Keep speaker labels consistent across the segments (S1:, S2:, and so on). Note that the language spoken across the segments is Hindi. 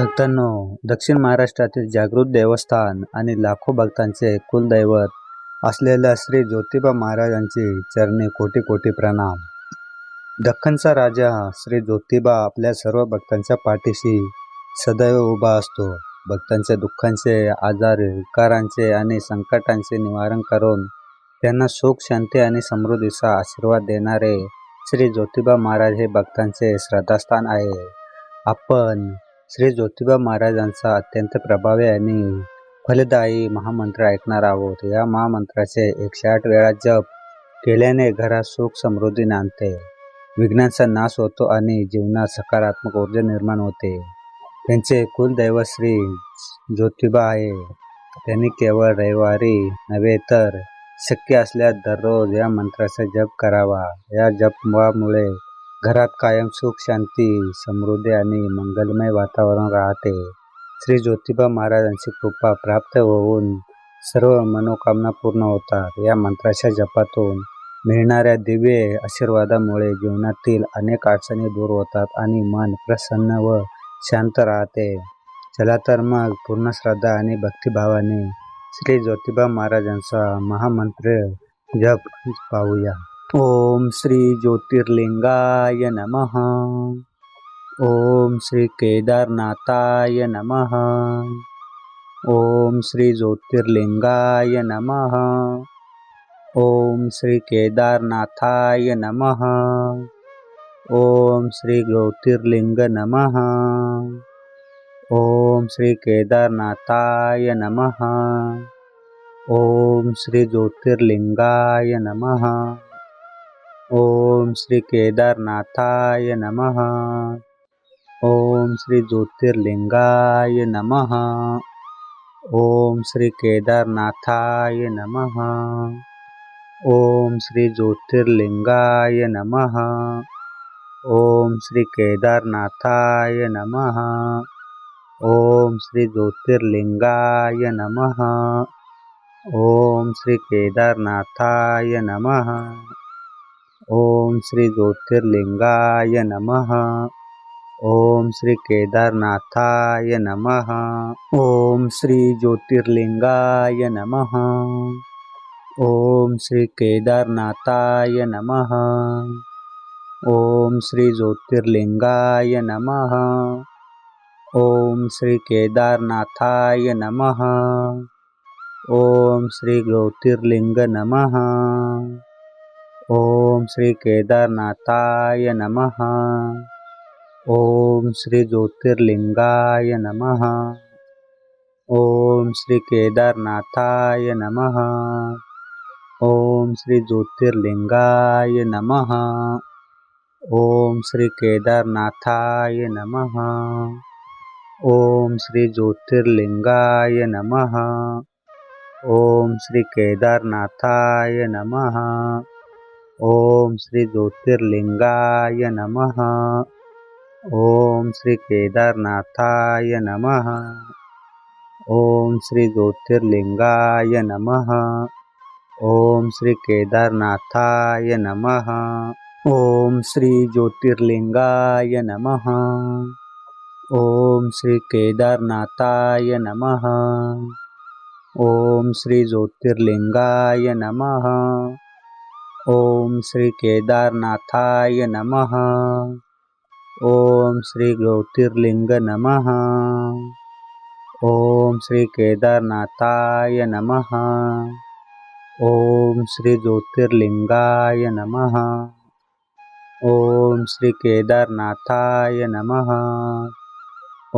S1: भक्तांनो, दक्षिण महाराष्ट्रातील जागृत देवस्थान आणि लाखो भक्तांचे कुलदैवत असलेल्या श्री ज्योतिबा महाराजांची चरणी कोटी कोटी प्रणाम. दख्खनचा राजा श्री ज्योतिबा आपल्या सर्व भक्तांच्या पाठीशी सदैव उभा असतो. भक्तांच्या दुःखांचे, आजारी, विकारांचे आणि संकटांचे निवारण करून त्यांना सुख, शांती आणि समृद्धीचा आशीर्वाद देणारे श्री ज्योतिबा महाराज हे भक्तांचे श्रद्धास्थान आहे. आपण श्री ज्योतिबा महाराजांचा अत्यंत प्रभावी आणि फलदायी महामंत्र ऐकणार आहोत. या महामंत्राचे 108 वेळा जप केल्याने घरात सुख समृद्धी नांदते, विघ्नांचा नाश होतो आणि जीवनात सकारात्मक ऊर्जा निर्माण होते. त्यांचे कुलदैवत श्री ज्योतिबा आहे. त्यांनी केवळ रविवारी नव्हे तर शक्य असल्यास दररोज या मंत्राचा जप करावा. या जपामुळे घरात कायम सुख, शांती, समृद्धी आणि मंगलमय वातावरण राहते. श्री ज्योतिबा महाराजांची कृपा प्राप्त होऊन सर्व मनोकामना पूर्ण होतात. या मंत्राच्या जपातून मिळणाऱ्या दिव्य आशीर्वादामुळे जीवनातील अनेक अडचणी दूर होतात आणि मन प्रसन्न व शांत राहते. चला तर मग पूर्ण श्रद्धा आणि भक्तिभावाने श्री ज्योतिबा महाराजांचा महामंत्र जप पाहूया. ओम श्री ज्योतिर्लिंगाय नमः. ओम श्री केदारनाथाय नमः. ओम श्री ज्योतिर्लिंगाय नमः. ओम श्री केदारनाथाय नमः. ओम श्री ज्योतिर्लिंग नमः. ओम श्री केदारनाथाय नमः. ओम श्री ज्योतिर्लिंगाय नमः. ओम श्री केदारनाथाय नमः. ओम श्री ज्योतिर्लिंगाय नमः. ओम श्री केदारनाथाय नमः. ओम श्री ज्योतिर्लिंगाय नमः. ओम श्री केदारनाथाय नमः. ओम श्री ज्योतिर्लिंगाय नमः. ओम श्री केदारनाथाय नमः. ओम श्री ज्योतिर्लिंगाय नमः. ओम श्री केदारनाथाय नमः. ओम श्री ज्योतिर्लिंगाय नमः. ओम श्री केदारनाथाय नमः. ओम श्री ज्योतिर्लिंगाय नमः. ओम श्री केदारनाथाय नमः. ओम श्री ज्योतिर्लिंग नमः. ओम श्री केदारनाथाय नमः. ओम श्री ज्योतिर्लिंगाय नमः. ओम श्री केदारनाथाय नमः. ओम श्री ज्योतिर्लिंगाय नमः. ओम श्री केदारनाथाय नमः. ओम श्री ज्योतिर्लिंगाय नमः. ओम श्री केदारनाथाय नमः. ओम श्री ज्योतिर्लिंगाय नमः. ओम श्री केदारनाथाय नमः. ओम श्री ज्योतिर्लिंगाय नमः. ओम श्री केदारनाथाय नमः. ओम श्री ज्योतिर्लिंगाय नमः. ओम श्री केदारनाथाय नमः. ओम श्री ज्योतिर्लिंगाय नमः. ओम श्री केदारनाथाय नमः. ओम श्री ज्योतिर्लिंग नमः. ओम श्री केदारनाथाय नमः. ओम श्री ज्योतिर्लिंगाय नमः. ओम श्री केदारनाथाय नमः.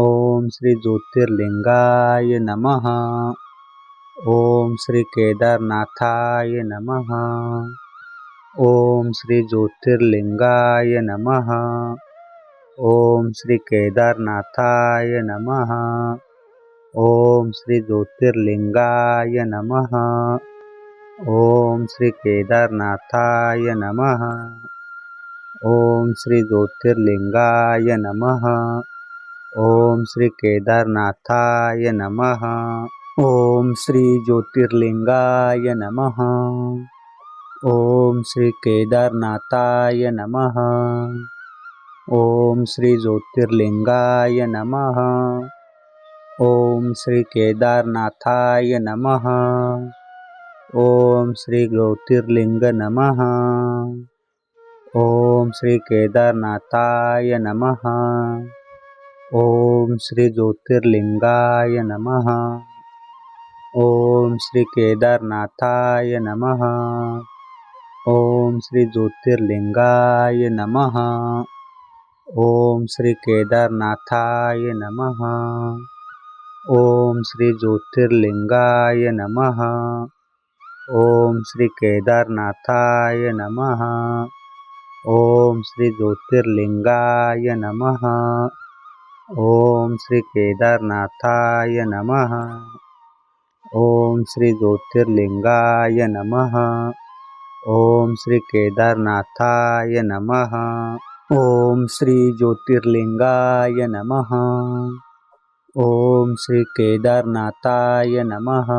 S1: ओम श्री ज्योतिर्लिंगाय नमः. ओम श्री केदारनाथाय नमः. ओम श्री ज्योतिर्लिंगाय नमः. ओम श्री केदारनाथाय नमः. ओम श्री ज्योतिर्लिंगाय नमः. ओम श्री केदारनाथाय नमः. ओम श्री ज्योतिर्लिंगाय नमः. ओम श्री केदारनाथाय नमः. ओम श्री ज्योतिर्लिंगाय नमः. ओम श्री केदारनाथाय नमः. ओम श्री ज्योतिर्लिंगाय नमः। ओम श्री केदारनाथाय नमः। ओम श्री ज्योतिर्लिंग नमः। ओम श्री केदारनाथाय नमः। ओम श्री ज्योतिर्लिंगाय नमः। ओम श्री केदारनाथाय नमः। ओम श्री ज्योतिर्लिंगाय नमः। ओम श्री केदारनाथाय नमः। ओम श्री ज्योतिर्लिंगाय नमः। ओम श्री केदारनाथाय नमः। ओम श्री ज्योतिर्लिंगाय नमः। ओम श्री केदारनाथाय नमः। ओम श्री ज्योतिर्लिंगाय नमः। ओम श्री केदारनाथाय नमः। ओम श्री ज्योतिर्लिंगाय नमः। ओम श्री केदारनाथाय नमः।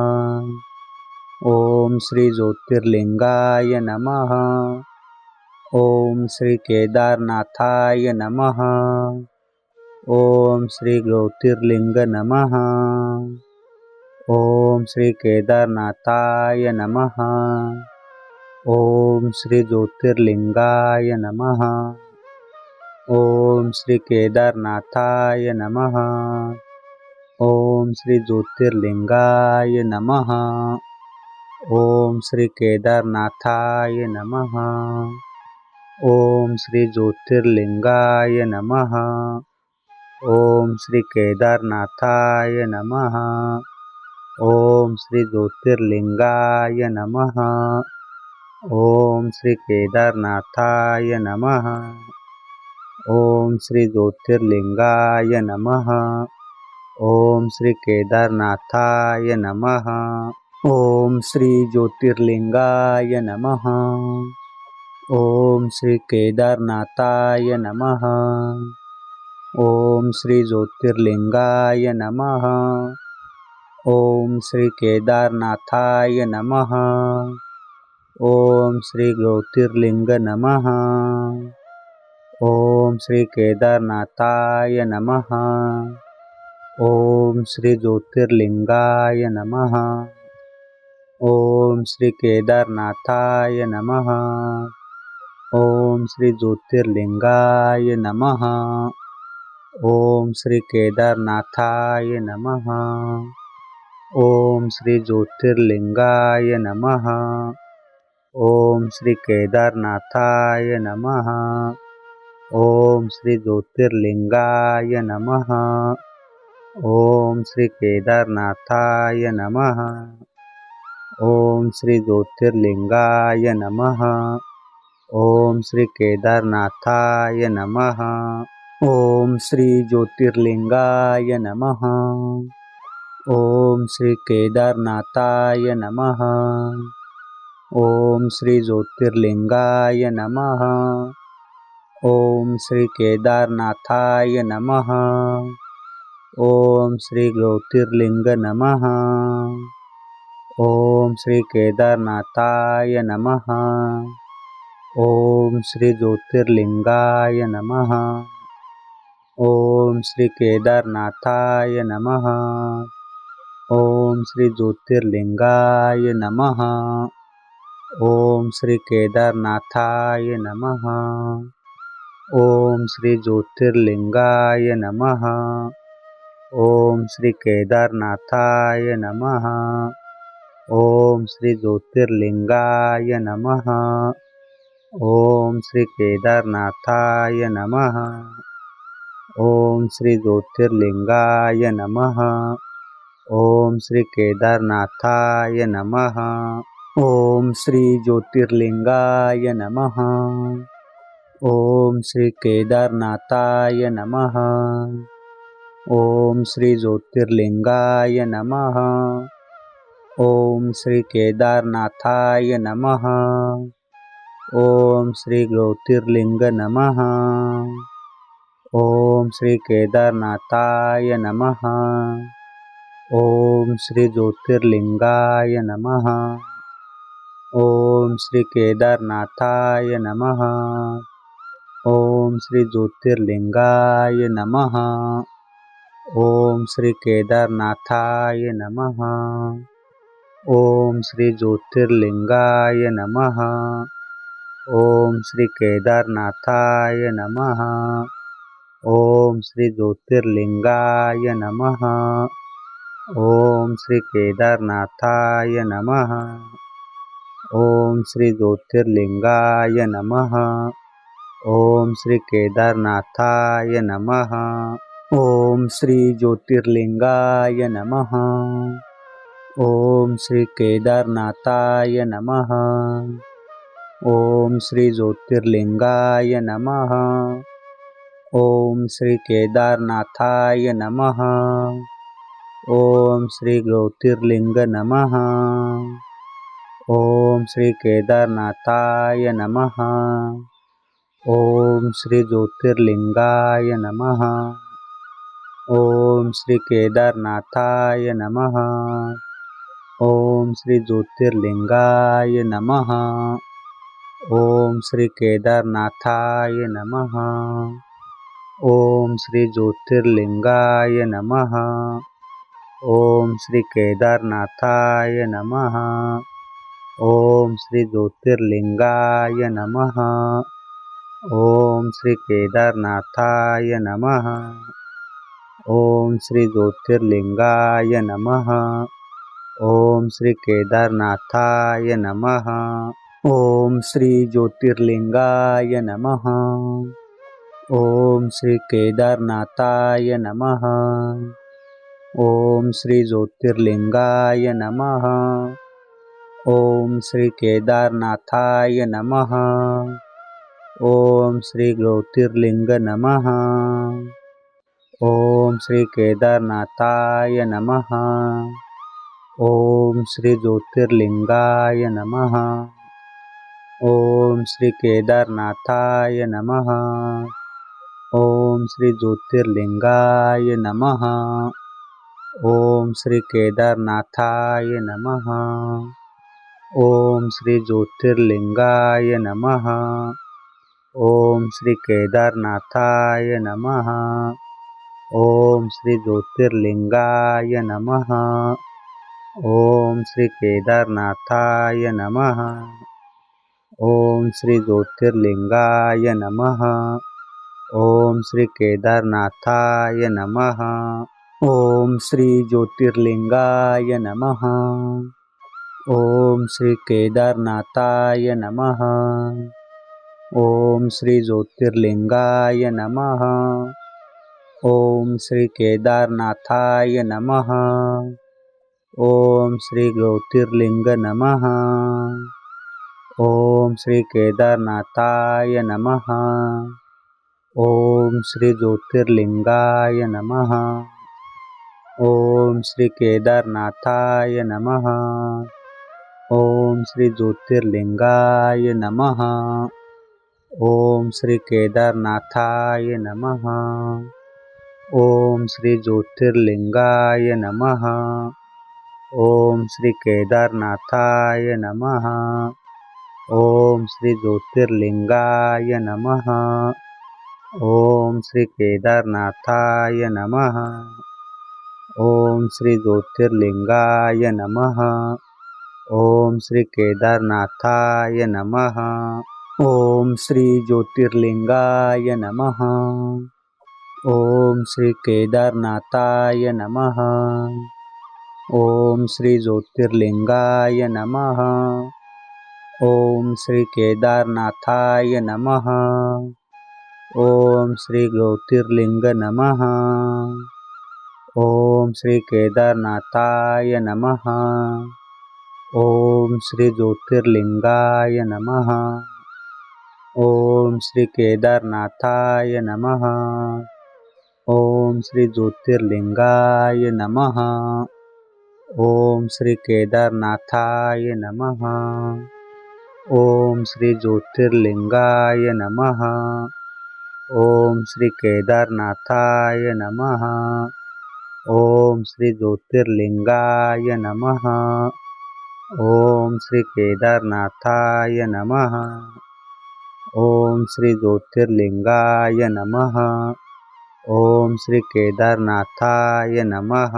S1: ओम श्री ज्योतिर्लिंगाय नमः। ओम श्री केदारनाथाय नमः। ओम श्री ज्योतिर्लिंग नमः। ओम श्री केदारनाथाय नमः। ओम श्री ज्योतिर्लिंगाय नमः। ओम श्री केदारनाथाय नमः। ओम श्री ज्योतिर्लिंगाय नमः। ओम श्री केदारनाथाय नमः। ओम श्री ज्योतिर्लिंगाय नमः। ओम श्री केदारनाथाय नमः। ओम श्री ज्योतिर्लिंगाय नमः। ओम श्री केदारनाथाय नमः। ओम श्री ज्योतिर्लिंगाय नमः। ओम श्री केदारनाथाय नमः। ओम श्री ज्योतिर्लिंगाय नमः। ओम श्री केदारनाथाय नमः। ओम श्री ज्योतिर्लिंगाय नमः। ओम श्री केदारनाथाय नमः। ओम श्री ज्योतिर्लिंग नमः। ओम श्री केदारनाथाय नमः। ओम श्री ज्योतिर्लिंगाय नमः। ओम श्री केदारनाथाय नमः। ओम श्री ज्योतिर्लिंगाय नमः। ओम श्री केदारनाथाय नमः। ओम श्री ज्योतिर्लिंगाय नमः। ओम श्री केदारनाथाय नमः। ओम श्री ज्योतिर्लिंगाय नमः। ओम श्री केदारनाथाय नमः। ओम श्री ज्योतिर्लिंगाय नमः। ओम श्री केदारनाथाय नमः। ओम श्री ज्योतिर्लिंगाय नमः। ओम श्री केदारनाथाय नमः। ओम श्री ज्योतिर्लिंगाय नमः। ओम श्री केदारनाथाय नमः। ओम श्री ज्योतिर्लिंग नमः। ओम श्री केदारनाथाय नमः। ओम श्री ज्योतिर्लिंगाय नमः। ओम श्री केदारनाथाय नमः। ओम श्री ज्योतिर्लिंगाय नमः। ओम श्री केदारनाथाय नमः। ओम श्री ज्योतिर्लिंगाय नमः। ओम श्री केदारनाथाय नमः। ओम श्री ज्योतिर्लिंगाय नमः। ओम श्री केदारनाथाय नमः। ओम श्री ज्योतिर्लिंगाय नमः। ओम श्री केदारनाथाय नमः। ओम श्री ज्योतिर्लिंगाय नमः। ओम श्री केदारनाथाय नमः। ओम श्री ज्योतिर्लिंगाय नमः। ओम श्री केदारनाथाय नमः। ओम श्री ज्योतिर्लिंग नमः। ओम श्री केदारनाथाय नमः। ओम श्री ज्योतिर्लिंगाय नमः। ओम श्री केदारनाथाय नमः। ओम श्री ज्योतिर्लिंगाय नमः। ओम श्री केदारनाथाय नमः। ओम श्री ज्योतिर्लिंगाय नमः। ओम श्री केदारनाथाय नमः। ओम श्री ज्योतिर्लिंगाय नमः। ओम श्री केदारनाथाय नमः। ओम श्री ज्योतिर्लिंगाय नमः। ओम श्री केदारनाथाय नमः। ओम श्री ज्योतिर्लिंगाय नमः। ओम श्री केदारनाथाय नमः। ओम श्री ज्योतिर्लिंगाय नमः। ओम श्री केदारनाथाय नमः। ओम श्री ज्योतिर्लिंग नमः। ओम श्री केदारनाथाय नमः। ओम श्री ज्योतिर्लिंगाय नमः। ओम श्री केदारनाथाय नमः। ओम श्री ज्योतिर्लिंगाय नमः। ओम श्री केदारनाथाय नमः। ओम श्री ज्योतिर्लिंगाय नमः। ओम श्री केदारनाथाय नमः। ओम श्री ज्योतिर्लिंगाय नमः। ओम श्री केदारनाथाय नमः। ओम श्री ज्योतिर्लिंगाय नमः। ओम श्री केदारनाथाय नमः। ओम श्री ज्योतिर्लिंगाय नमः। ओम श्री केदारनाथाय नमः। ओम श्री ज्योतिर्लिंगाय नमः। ओम श्री केदारनाथाय नमः। ओम श्री ज्योतिर्लिंग नमः। ओम श्री केदारनाथाय नमः। ओम श्री ज्योतिर्लिंगाय नमः। ओम श्री केदारनाथाय नमः। ओम श्री ज्योतिर्लिंगाय नमः। ओम श्री केदारनाथाय नमः। ओम श्री ज्योतिर्लिंगाय नमः। ओम श्री केदारनाथाय नमः। ओम श्री ज्योतिर्लिंगाय नमः। ओम श्री केदारनाथाय नमः। ओम श्री ज्योतिर्लिंगाय नमः। ओम श्री केदारनाथाय नमः। ओम श्री ज्योतिर्लिंगाय नमः। ओम श्री केदारनाथाय नमः। ओम श्री ज्योतिर्लिंगाय नमः। ओम श्री केदारनाथाय नमः। ओम श्री ज्योतिर्लिंग नमः। ओम श्री केदारनाथाय नमः। ओम श्री ज्योतिर्लिंगाय नमः। ओम श्री केदारनाथाय नमः। ओम श्री ज्योतिर्लिंगाय नमः। ओम श्री केदारनाथाय नमः। ओम श्री ज्योतिर्लिंगाय नमः। ओम श्री केदारनाथाय नमः। ओम श्री ज्योतिर्लिंगाय नमः। ओम श्री केदारनाथाय नमः। ओम श्री ज्योतिर्लिंगाय नमः। ओम श्री केदारनाथाय नमः। ओम श्री ज्योतिर्लिंगाय नमः। ओम श्री केदारनाथाय नमः। ओम श्री ज्योतिर्लिंगाय नमः। ओम श्री केदारनाथाय नमः। ओम श्री ज्योतिर्लिंग नमः। ओम श्री केदारनाथाय नमः। ओम श्री ज्योतिर्लिंगाय नमः। ओम श्री केदारनाथाय नमः। ओम श्री ज्योतिर्लिंगाय नमः। ओम श्री केदारनाथाय नमः। ओम श्री ज्योतिर्लिंगाय नमः। ओम श्री केदारनाथाय नमः। ओम श्री ज्योतिर्लिंगाय नमः। ओम श्री केदारनाथाय नमः। ओम श्री ज्योतिर्लिंगाय नमः. ओम श्री केदारनाथाय नमः.